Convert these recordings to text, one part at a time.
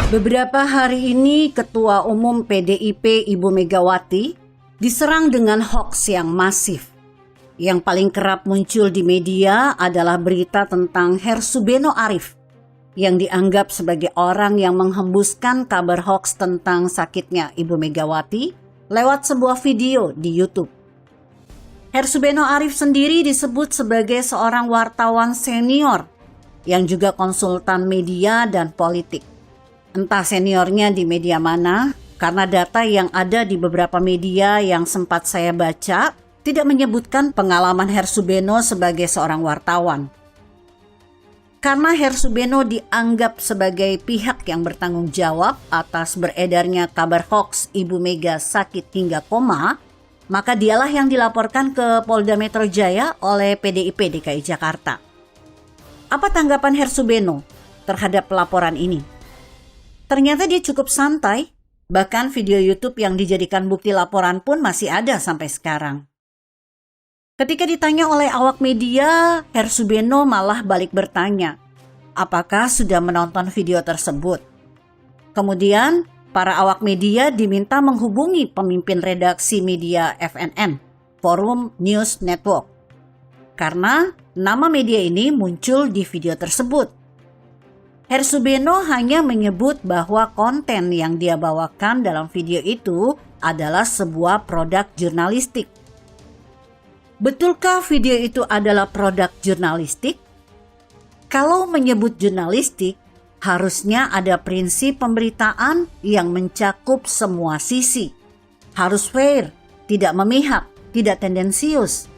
Beberapa hari ini Ketua Umum PDIP Ibu Megawati diserang dengan hoaks yang masif. Yang paling kerap muncul di media adalah berita tentang Hersubeno Arif yang dianggap sebagai orang yang menghembuskan kabar hoaks tentang sakitnya Ibu Megawati lewat sebuah video di YouTube. Hersubeno Arif sendiri disebut sebagai seorang wartawan senior yang juga konsultan media dan politik. Entah seniornya di media mana, karena data yang ada di beberapa media yang sempat saya baca tidak menyebutkan pengalaman Hersubeno sebagai seorang wartawan. Karena Hersubeno dianggap sebagai pihak yang bertanggung jawab atas beredarnya kabar hoaks Ibu Mega sakit hingga koma, maka dialah yang dilaporkan ke Polda Metro Jaya oleh PDIP DKI Jakarta. Apa tanggapan Hersubeno terhadap laporan ini? Ternyata dia cukup santai, bahkan video YouTube yang dijadikan bukti laporan pun masih ada sampai sekarang. Ketika ditanya oleh awak media, Hersubeno malah balik bertanya, apakah sudah menonton video tersebut? Kemudian, para awak media diminta menghubungi pemimpin redaksi media FNN, Forum News Network, karena nama media ini muncul di video tersebut. Hersubeno hanya menyebut bahwa konten yang dia bawakan dalam video itu adalah sebuah produk jurnalistik. Betulkah video itu adalah produk jurnalistik? Kalau menyebut jurnalistik, harusnya ada prinsip pemberitaan yang mencakup semua sisi. Harus fair, tidak memihak, tidak tendensius.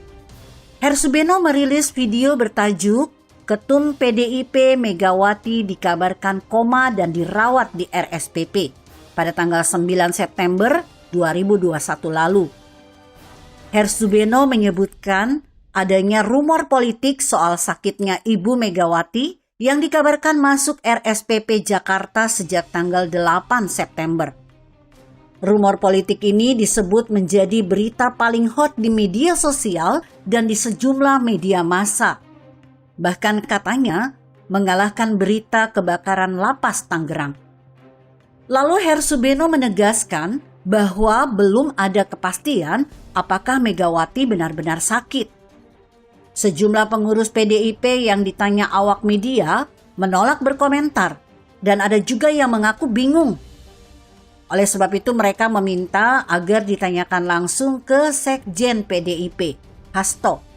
Hersubeno merilis video bertajuk Ketum PDIP Megawati dikabarkan koma dan dirawat di RSPP pada tanggal 9 September 2021 lalu. Hersubeno menyebutkan adanya rumor politik soal sakitnya Ibu Megawati yang dikabarkan masuk RSPP Jakarta sejak tanggal 8 September. Rumor politik ini disebut menjadi berita paling hot di media sosial dan di sejumlah media massa. Bahkan katanya mengalahkan berita kebakaran lapas Tangerang. Lalu Hersubeno menegaskan bahwa belum ada kepastian apakah Megawati benar-benar sakit. Sejumlah pengurus PDIP yang ditanya awak media menolak berkomentar dan ada juga yang mengaku bingung. Oleh sebab itu mereka meminta agar ditanyakan langsung ke Sekjen PDIP, Hasto.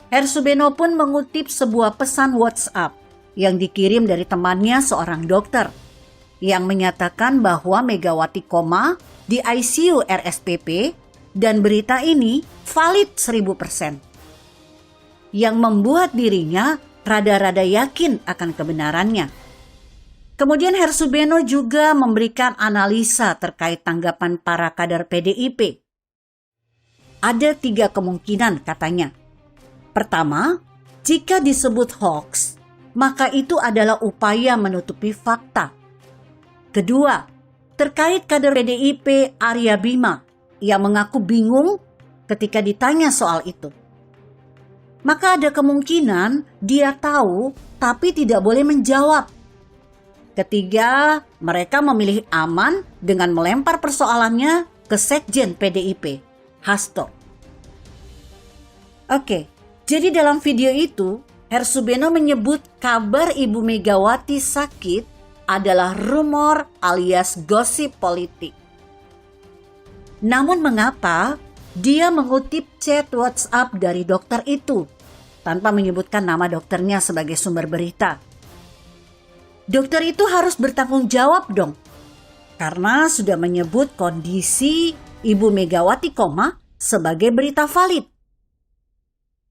Hersubeno pun mengutip sebuah pesan WhatsApp yang dikirim dari temannya seorang dokter yang menyatakan bahwa Megawati koma di ICU RSPP dan berita ini valid 1000%. Yang membuat dirinya rada-rada yakin akan kebenarannya. Kemudian Hersubeno juga memberikan analisa terkait tanggapan para kader PDIP. Ada 3 kemungkinan katanya. Pertama, jika disebut hoax, maka itu adalah upaya menutupi fakta. Kedua, terkait kader PDIP Arya Bima yang mengaku bingung ketika ditanya soal itu. Maka ada kemungkinan dia tahu tapi tidak boleh menjawab. Ketiga, mereka memilih aman dengan melempar persoalannya ke Sekjen PDIP, Hasto. Oke. Jadi dalam video itu, Hersubeno menyebut kabar Ibu Megawati sakit adalah rumor alias gosip politik. Namun mengapa dia mengutip chat WhatsApp dari dokter itu tanpa menyebutkan nama dokternya sebagai sumber berita? Dokter itu harus bertanggung jawab dong, karena sudah menyebut kondisi Ibu Megawati koma sebagai berita valid.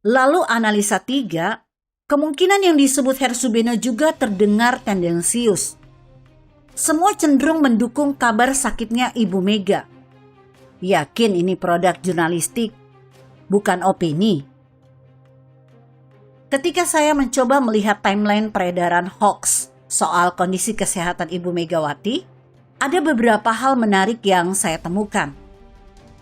Lalu analisa 3, kemungkinan yang disebut Hersubeno juga terdengar tendensius. Semua cenderung mendukung kabar sakitnya Ibu Mega. Yakin ini produk jurnalistik, bukan opini. Ketika saya mencoba melihat timeline peredaran hoax soal kondisi kesehatan Ibu Megawati, ada beberapa hal menarik yang saya temukan.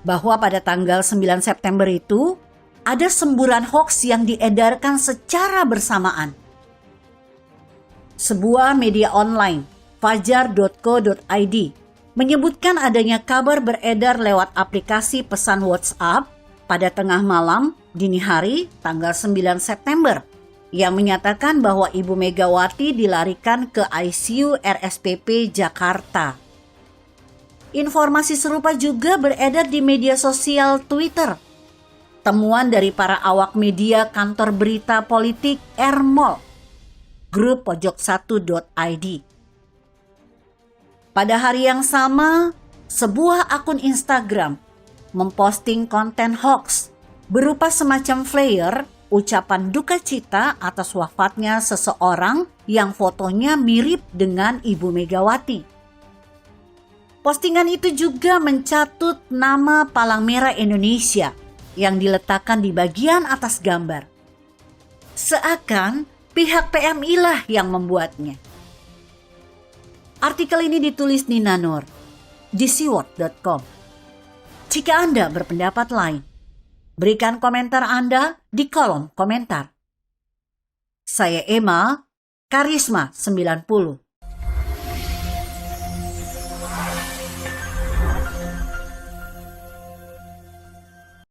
Bahwa pada tanggal 9 September itu, ada semburan hoax yang diedarkan secara bersamaan. Sebuah media online, fajar.co.id menyebutkan adanya kabar beredar lewat aplikasi pesan WhatsApp pada tengah malam dini hari tanggal 9 September yang menyatakan bahwa Ibu Megawati dilarikan ke ICU RSPP Jakarta. Informasi serupa juga beredar di media sosial Twitter. Temuan dari para awak media kantor berita politik Ermol, grup pojok1.id. Pada hari yang sama, sebuah akun Instagram memposting konten hoax berupa semacam flyer ucapan duka cita atas wafatnya seseorang yang fotonya mirip dengan Ibu Megawati. Postingan itu juga mencatut nama Palang Merah Indonesia yang diletakkan di bagian atas gambar. Seakan pihak PMI lah yang membuatnya. Artikel ini ditulis Nina Nur di siwot.com. Jika Anda berpendapat lain, berikan komentar Anda di kolom komentar. Saya Emma, Karisma 90.